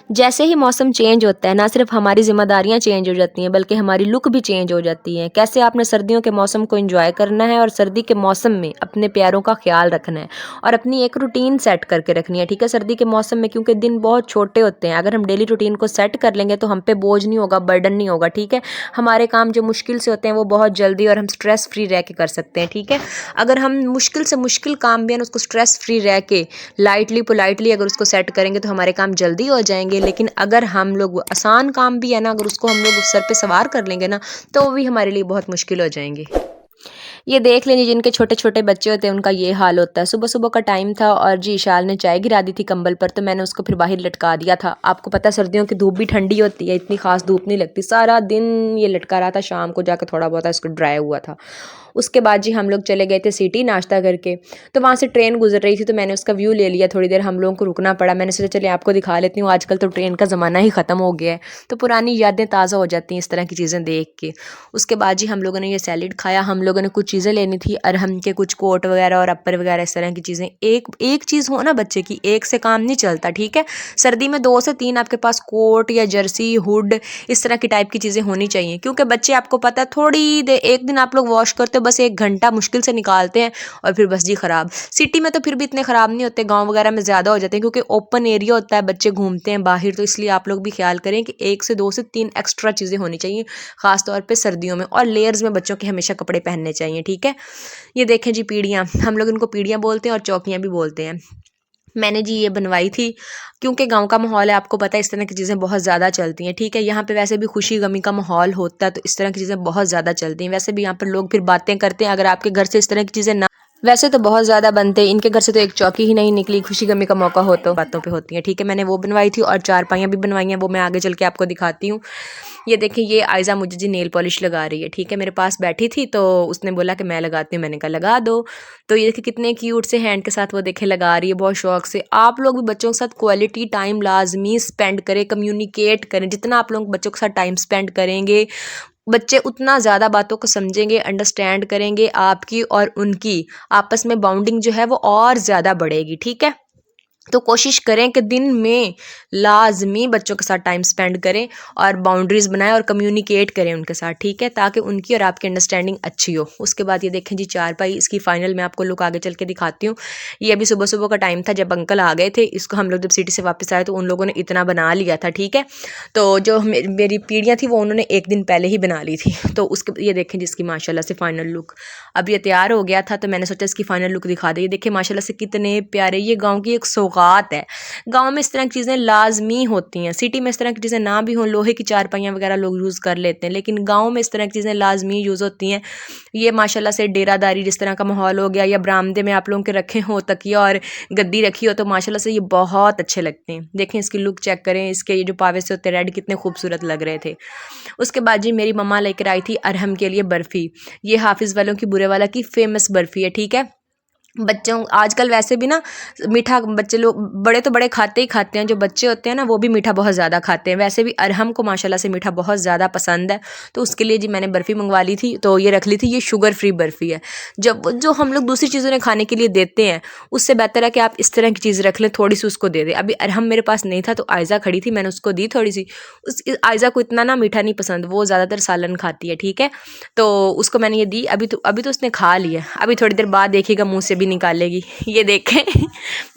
जैसे ही मौसम चेंज होता है ना सिर्फ हमारी ज़िम्मेदारियाँ चेंज हो जाती हैं बल्कि हमारी लुक भी चेंज हो जाती है। कैसे आपने सर्दियों के मौसम को एंजॉय करना है और सर्दी के मौसम में अपने प्यारों का ख्याल रखना है और अपनी एक रूटीन सेट करके रखनी है, ठीक है। सर्दी के मौसम में क्योंकि दिन बहुत छोटे होते हैं, अगर हम डेली रूटीन को सेट कर लेंगे तो हम पे बोझ नहीं होगा, बर्डन नहीं होगा, ठीक है। हमारे काम जो मुश्किल से होते हैं वो बहुत जल्दी और हम स्ट्रेस फ्री रह के कर सकते हैं, ठीक है। अगर हम मुश्किल से मुश्किल काम भी है ना उसको स्ट्रेस फ्री रह के लाइटली पोलाइटली अगर उसको सेट करेंगे तो हमारे काम जल्दी हो जाएंगे। लेकिन अगर हम लोग आसान काम भी है ना अगर उसको हम लोग उस सर पे सवार कर लेंगे ना तो वो भी हमारे लिए बहुत मुश्किल हो जाएंगे। ये देख लीजिए जिनके छोटे छोटे बच्चे होते हैं उनका ये हाल होता है। सुबह सुबह का टाइम था और जी इशाल ने चाय गिरा दी थी कंबल पर, तो मैंने उसको फिर बाहर लटका दिया था। आपको पता है सर्दियों की धूप भी ठंडी होती है, इतनी खास धूप नहीं लगती। सारा दिन ये लटका रहा था, शाम को जाकर थोड़ा बहुत इसको ड्राई हुआ था। उसके बाद जी हम लोग चले गए थे सिटी नाश्ता करके। तो वहाँ से ट्रेन गुजर रही थी तो मैंने उसका व्यू ले लिया। थोड़ी देर हम लोगों को रुकना पड़ा, मैंने सोचा चलिए आपको दिखा लेती हूँ। आजकल तो ट्रेन का ज़माना ही ख़त्म हो गया है तो पुरानी यादें ताज़ा हो जाती हैं इस तरह की चीज़ें देख के। उसके बाद जी हम लोगों ने ये सैलेड खाया। हम लोगों ने कुछ चीज़ें लेनी थी, अरहम के कुछ कोट वगैरह और अपर वगैरह इस तरह की चीज़ें। एक एक चीज़ हो ना बच्चे की, एक से काम नहीं चलता, ठीक है। सर्दी में 2 से 3 आपके पास कोट या जर्सी हुड इस तरह की टाइप की चीज़ें होनी चाहिए, क्योंकि बच्चे आपको पता है थोड़ी देर एक दिन आप लोग वॉश करते हो बस 1 घंटा मुश्किल से निकालते हैं और फिर बस जी ख़राब। सिटी में तो फिर भी इतने ख़राब नहीं होते, गांव वगैरह में ज़्यादा हो जाते हैं क्योंकि ओपन एरिया होता है, बच्चे घूमते हैं बाहर। तो इसलिए आप लोग भी ख्याल करें कि 1 से 2 से 3 एक्स्ट्रा चीज़ें होनी चाहिए ख़ास तौर पे सर्दियों में। और लेयर्स में बच्चों के हमेशा कपड़े पहनने चाहिए, ठीक है। ये देखें जी पीढ़ियाँ, हम लोग इनको पीढ़ियाँ बोलते हैं और चौकियाँ भी बोलते हैं। मैंने जी ये बनवाई थी क्योंकि गांव का माहौल है, आपको पता है इस तरह की चीज़ें बहुत ज़्यादा चलती हैं, ठीक है। यहाँ पे वैसे भी खुशी गमी का माहौल होता है तो इस तरह की चीज़ें बहुत ज़्यादा चलती हैं। वैसे भी यहाँ पर लोग फिर बातें करते हैं, अगर आपके घर से इस तरह की चीज़ें ना, वैसे तो बहुत ज़्यादा बनते हैं, इनके घर से तो एक चौकी ही नहीं निकली। खुशी गमी का मौका हो तो बातों पे होती है, ठीक है। मैंने वो बनवाई थी और चारपाइयाँ भी बनवाई हैं, वो मैं आगे चल के आपको दिखाती हूँ। ये देखिए ये आयज़ा मुझे जी नेल पॉलिश लगा रही है, ठीक है। मेरे पास बैठी थी तो उसने बोला कि मैं लगाती हूँ, मैंने कहा लगा दो। तो ये देखिए कितने क्यूट से हैंड के साथ वो देखे लगा रही है, बहुत शौक से। आप लोग भी बच्चों के साथ क्वालिटी टाइम लाजमी स्पेंड करें, कम्युनिकेट करें। जितना आप लोग बच्चों के साथ टाइम स्पेंड करेंगे बच्चे उतना ज़्यादा बातों को समझेंगे, अंडरस्टैंड करेंगे। आपकी और उनकी आपस में बाउंडिंग जो है वो और ज़्यादा बढ़ेगी, ठीक है। तो कोशिश करें कि दिन में लाजमी बच्चों के साथ टाइम स्पेंड करें और बाउंड्रीज़ बनाएं और कम्युनिकेट करें उनके साथ, ठीक है, ताकि उनकी और आपकी अंडरस्टैंडिंग अच्छी हो। उसके बाद ये देखें जी चारपाई, इसकी फाइनल मैं आपको लुक आगे चल के दिखाती हूँ। ये अभी सुबह सुबह का टाइम था जब अंकल आ गए थे। इसको हम लोग जब सिटी से वापस आए तो उन लोगों ने इतना बना लिया था, ठीक है। तो जो मेरी पीढ़ियाँ थी वो उन्होंने 1 दिन पहले ही बना ली थी। तो उसके ये देखें जिसकी माशाल्लाह से फाइनल लुक अब ये तैयार हो गया था तो मैंने सोचा इसकी फाइनल लुक दिखा दे। ये देखिए माशाल्लाह से कितने प्यारे, ये गाँव की एक सौगात है। गांव में इस तरह की चीज़ें लाजमी होती हैं। सिटी में इस तरह की चीज़ें ना भी हों, लोहे की चारपाइयाँ वगैरह लोग यूज़ कर लेते हैं, लेकिन गांव में इस तरह की चीज़ें लाजमी यूज़ होती हैं। ये माशाल्लाह से डेरादारी जिस तरह का माहौल हो गया, या बरामदे में आप लोगों के रखे हो तकिया और गद्दी रखी हो तो माशाल्लाह से ये बहुत अच्छे लगते हैं। देखें इसकी लुक चेक करें, इसके ये जो पावे से होते रेड कितने खूबसूरत लग रहे थे। उसके बाद जी मेरी मम्मा लेकर आई थी अरहम के लिए बर्फ़ी। ये हाफिज़ वालों की बुरे वाला की फेमस बर्फ़ी है, ठीक है। बच्चों आजकल वैसे भी ना मीठा बच्चे लोग बड़े तो बड़े खाते ही खाते हैं, जो बच्चे होते हैं ना वो भी मीठा बहुत ज़्यादा खाते हैं। वैसे भी अरहम को माशाल्लाह से मीठा बहुत ज़्यादा पसंद है तो उसके लिए जी मैंने बर्फ़ी मंगवा ली थी। तो ये रख ली थी, ये शुगर फ्री बर्फ़ी है। जब जो हम लोग दूसरी चीज़ों ने खाने के लिए देते हैं उससे बेहतर है कि आप इस तरह की चीज़ रख लें, थोड़ी सी उसको दे दें। अभी अरहम मेरे पास नहीं था तो आयज़ा खड़ी थी, मैंने उसको दी थोड़ी सी। उस आयज़ा को इतना ना मीठा नहीं पसंद, वो ज़्यादातर सालन खाती है, ठीक है। तो उसको मैंने ये दी। अभी तो उसने खा लिया, अभी थोड़ी देर बाद देखिएगा मुँह से भी निकालेगी। ये देखें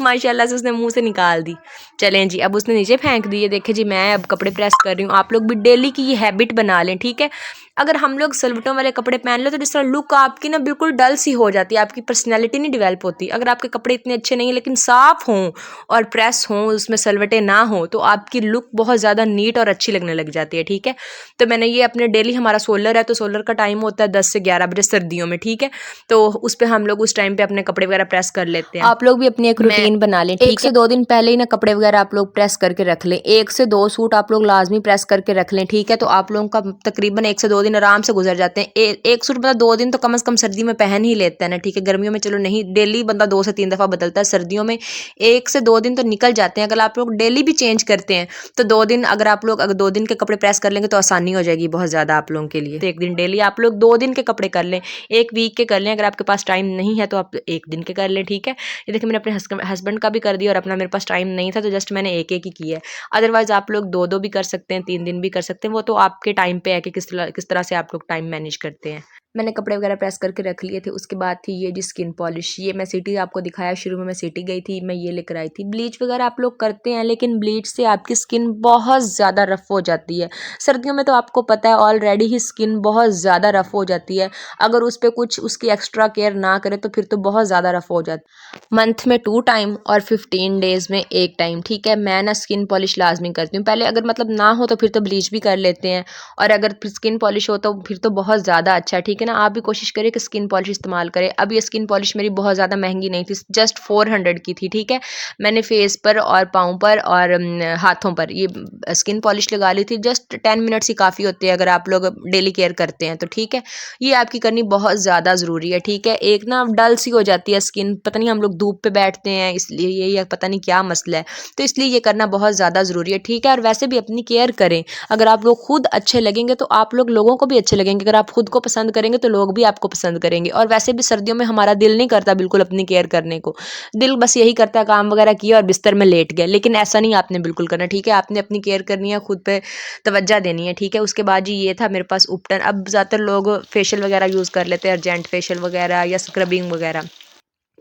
माशाल्लाह से उसने मुंह से निकाल दी। चलें जी अब उसने नीचे फेंक दी। ये देखें जी मैं अब कपड़े प्रेस कर रही हूँ। आप लोग भी डेली की ये हैबिट बना लें, ठीक है। अगर हम लोग सलवटों वाले कपड़े पहन लो तो जिस तरह लुक आपकी ना बिल्कुल डल सी हो जाती है, आपकी पर्सनैलिटी नहीं डिवेल्प होती। अगर आपके कपड़े इतने अच्छे नहीं हैं लेकिन साफ़ हों और प्रेस हों, उसमें सलवटें ना हो तो आपकी लुक बहुत ज़्यादा नीट और अच्छी लगने लग जाती है, ठीक है। तो मैंने ये अपने डेली, हमारा सोलर है तो सोलर का टाइम होता है 10 से 11 बजे सर्दियों में, ठीक है। तो उस पर हम लोग उस टाइम पे अपने कपड़े वगैरह प्रेस कर लेते हैं। आप लोग भी अपनी एक रूटीन बना लें, ठीक है। 1 से 2 दिन पहले ही ना कपड़े वगैरह आप लोग प्रेस करके रख लें। 1 से 2 सूट आप लोग लाजमी प्रेस करके रख लें, ठीक है। तो आप लोगों का तकरीबन 1 से 2 दिन आराम से गुजर जाते हैं। एक सूट मतलब 2 दिन तो कम से कम सर्दी में पहन ही लेते हैं ना, ठीक है। गर्मियों में चलो नहीं, डेली बंदा 2 से 3 दफ़ा बदलता है, सर्दियों में 1 से 2 दिन तो निकल जाते हैं। अगर आप लोग डेली भी चेंज करते हैं तो 2 दिन, अगर 2 दिन के कपड़े प्रेस कर लेंगे तो आसानी हो जाएगी बहुत ज़्यादा आप लोगों के लिए। तो 1 दिन डेली आप लोग 2 दिन के कपड़े कर लें, 1 वीक के कर लें। अगर आपके पास टाइम नहीं है तो आप 1 दिन के कर लें, ठीक है। ये देखिए मैंने अपने हस्बैंड का भी कर दिया और अपना मेरे पास टाइम नहीं था तो जस्ट मैंने एक ही की है। अदरवाइज़ आप लोग 2-2 भी कर सकते हैं, 3 दिन भी कर सकते हैं, वो तो आपके टाइम पे है कि किस तरह से आप लोग टाइम मैनेज करते हैं। मैंने कपड़े वगैरह प्रेस करके रख लिए थे। उसके बाद थी ये जी स्किन पॉलिश, ये मैं सिटी आपको दिखाया शुरू में, मैं सिटी गई थी, मैं ये लेकर आई थी। ब्लीच वगैरह आप लोग करते हैं, लेकिन ब्लीच से आपकी स्किन बहुत ज़्यादा रफ़ हो जाती है। सर्दियों में तो आपको पता है ऑलरेडी ही स्किन बहुत ज़्यादा रफ़ हो जाती है, अगर उस पे कुछ उसकी एक्स्ट्रा केयर ना करें तो फिर तो बहुत ज़्यादा रफ़ हो जाती है। मंथ में 2 टाइम और 15 डेज़ में 1 टाइम, ठीक है। मैं ना स्किन पॉलिश लाज़मी करती हूँ। पहले अगर मतलब ना हो तो फिर तो ब्लीच भी कर लेते हैं, और अगर फिर स्किन पॉलिश हो तो फिर तो बहुत ज़्यादा अच्छा है, ठीक है ना। आप भी कोशिश करिए कि स्किन पॉलिश इस्तेमाल करें। अब ये स्किन पॉलिश मेरी बहुत ज़्यादा महंगी नहीं थी, जस्ट 400 की थी, ठीक है। मैंने फेस पर और पाँव पर और हाथों पर ये स्किन पॉलिश लगा ली थी। जस्ट 10 मिनट्स ही काफ़ी होते हैं अगर आप लोग डेली केयर करते हैं तो, ठीक है। ये आपकी करनी बहुत ज़्यादा ज़रूरी है, ठीक है। एक ना डल सी हो जाती है स्किन, पता नहीं हम लोग धूप पे बैठते हैं इसलिए ये, या पता नहीं क्या मसला है, तो इसलिए ये करना बहुत ज़्यादा ज़रूरी है, ठीक है। और वैसे भी अपनी केयर करें। अगर आप लोग खुद अच्छे लगेंगे तो आप लोग लोगों को भी अच्छे लगेंगे। अगर आप खुद को पसंद करेंगे तो लोग भी आपको पसंद करेंगे। और वैसे भी सर्दियों में हमारा दिल नहीं करता बिल्कुल अपनी केयर करने को, दिल बस यही करता है काम वगैरह किया और बिस्तर में लेट गए, लेकिन ऐसा नहीं आपने बिल्कुल करना, ठीक है। आपने अपनी केयर करनी है, खुद पे तवज्जो देनी है, ठीक है। उसके बाद जी ये था मेरे पास उपटन। अब ज़्यादातर लोग फेशियल वगैरह यूज़ कर लेते हैं, अर्जेंट फेशियल वगैरह या स्क्रबिंग वगैरह,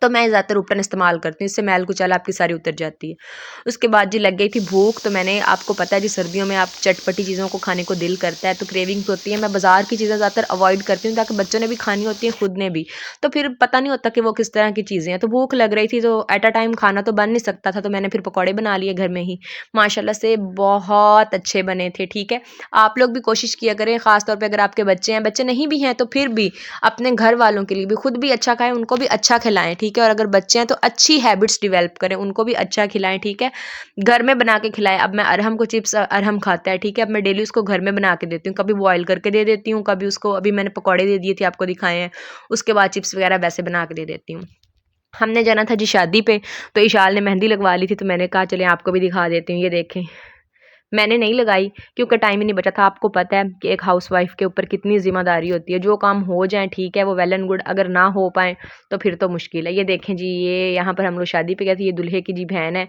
तो मैं ज़्यादातर उपटन इस्तेमाल करती हूँ, इससे मैल कुचैल आपकी सारी उतर जाती है। उसके बाद जी लग गई थी भूख, तो मैंने, आपको पता है जी सर्दियों में आप चटपटी चीज़ों को खाने को दिल करता है, तो क्रेविंग्स होती है। मैं बाज़ार की चीज़ें ज़्यादातर अवॉइड करती हूँ ताकि बच्चों ने भी खानी होती है, खुद ने भी, तो फिर पता नहीं होता कि वो किस तरह की चीज़ें हैं। तो भूख लग रही थी, तो एट अ टाइम खाना तो बन नहीं सकता था, तो मैंने फिर पकौड़े बना लिए घर में ही, माशाल्लाह से बहुत अच्छे बने थे, ठीक है। आप लोग भी कोशिश किया करें, ख़ास तौर पे अगर आपके बच्चे हैं, बच्चे नहीं भी हैं तो फिर भी अपने घर वालों के लिए भी, खुद भी अच्छा खाएं, उनको भी अच्छा खिलाएं, ठीक है। और अगर बच्चे हैं तो अच्छी हैबिट्स डेवलप करें, उनको भी अच्छा खिलाएं, ठीक है। घर में बना के खिलाएं। अब मैं अरहम को चिप्स, अरहम खाता है, ठीक है, अब मैं डेली उसको घर में बना के देती हूँ, कभी बॉयल करके दे देती हूँ, कभी उसको, अभी मैंने पकौड़े दे दिए थे आपको दिखाए हैं, उसके बाद चिप्स वगैरह वैसे बना के दे देती हूँ। हमने जाना था जी शादी पे, तो इशाल ने मेहंदी लगवा ली थी, तो मैंने कहा चले आपको भी दिखा देती हूँ, ये देखें। मैंने नहीं लगाई क्योंकि टाइम ही नहीं बचा था। आपको पता है कि एक हाउसवाइफ के ऊपर कितनी ज़िम्मेदारी होती है, जो काम हो जाए ठीक है वो वेल एंड गुड, अगर ना हो पाए तो फिर तो मुश्किल है। ये देखें जी, ये यहाँ पर हम लोग शादी पे गए थे, ये दूल्हे की जी बहन है।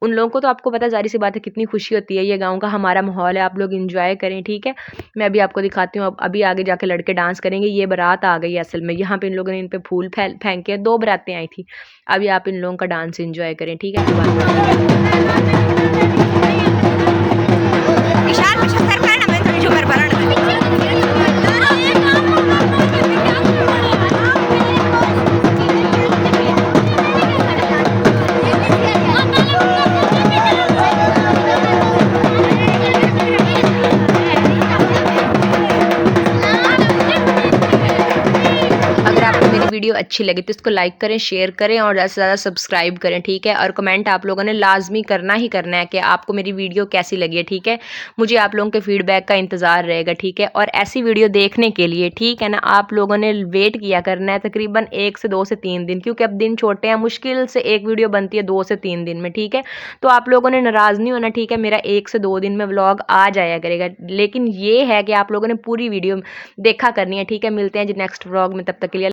उन लोगों को तो आपको पता है, ज़ाहिर सी बात है, कितनी खुशी होती है। ये गाँव का हमारा माहौल है, आप लोग एंजॉय करें, ठीक है। मैं अभी आपको दिखाती हूँ, अब अभी आगे जाके लड़के डांस करेंगे। ये बारात आ गई है असल में, यहाँ पे इन लोगों ने इन पे फूल फेंके, 2 बारातें आई थी। अभी आप इन लोगों का डांस एंजॉय करें, ठीक है। अगर आपको मेरी वीडियो अच्छी लगी तो इसको लाइक करें, शेयर करें और ज़्यादा से ज़्यादा सब्सक्राइब करें, ठीक है। और कमेंट आप लोगों ने लाजमी करना ही करना है कि आपको मेरी वीडियो कैसी लगी है, ठीक है। मुझे आप लोगों के फीडबैक का इंतज़ार रहेगा, ठीक है। और ऐसी वीडियो देखने के लिए, ठीक है ना, आप लोगों ने वेट किया करना है तकरीबन 1 से 2 से 3 दिन, क्योंकि अब दिन छोटे हैं, मुश्किल से एक वीडियो बनती है 2 से 3 दिन में, ठीक है। तो आप लोगों ने नाराज़ नहीं होना, ठीक है। मेरा 1 से 2 दिन में व्लॉग आ जाया करेगा, लेकिन ये है कि आप लोगों ने पूरी वीडियो देखा करनी है, ठीक है। मिलते हैं जी नेक्स्ट व्लॉग में, तब तक के लिए